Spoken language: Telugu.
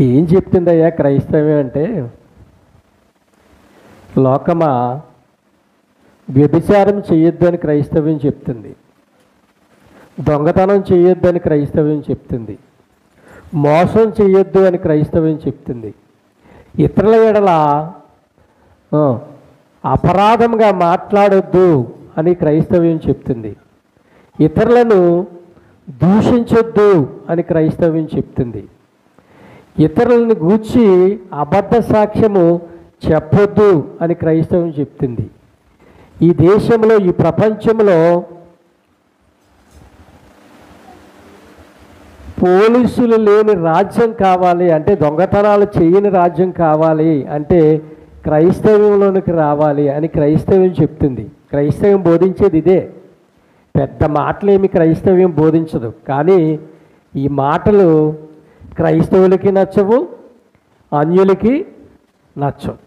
ఏం చెప్తుందయ్యా క్రైస్తవ్యం అంటే? లోకమా, వ్యభిచారం చేయొద్దు అని క్రైస్తవ్యం చెప్తుంది, దొంగతనం చేయొద్దు అని క్రైస్తవ్యం చెప్తుంది, మోసం చేయొద్దు అని క్రైస్తవ్యం చెప్తుంది, ఇతరుల ఎడల అపరాధంగా మాట్లాడొద్దు అని క్రైస్తవ్యం చెప్తుంది, ఇతరులను దూషించొద్దు అని క్రైస్తవ్యం చెప్తుంది, ఇతరులను గూర్చి అబద్ధ సాక్ష్యము చెప్పొద్దు అని క్రైస్తవం చెప్తుంది. ఈ దేశంలో, ఈ ప్రపంచంలో పోలీసులు లేని రాజ్యం కావాలి అంటే, దొంగతనాలు చేయని రాజ్యం కావాలి అంటే క్రైస్తవ్యంలోనికి రావాలి అని క్రైస్తవ్యం చెప్తుంది. క్రైస్తవ్యం బోధించేది ఇదే. పెద్ద మాటలేమి క్రైస్తవ్యం బోధించదు, కానీ ఈ మాటలు క్రైస్తవులకి నచ్చవు, అన్యులకి నచ్చవు.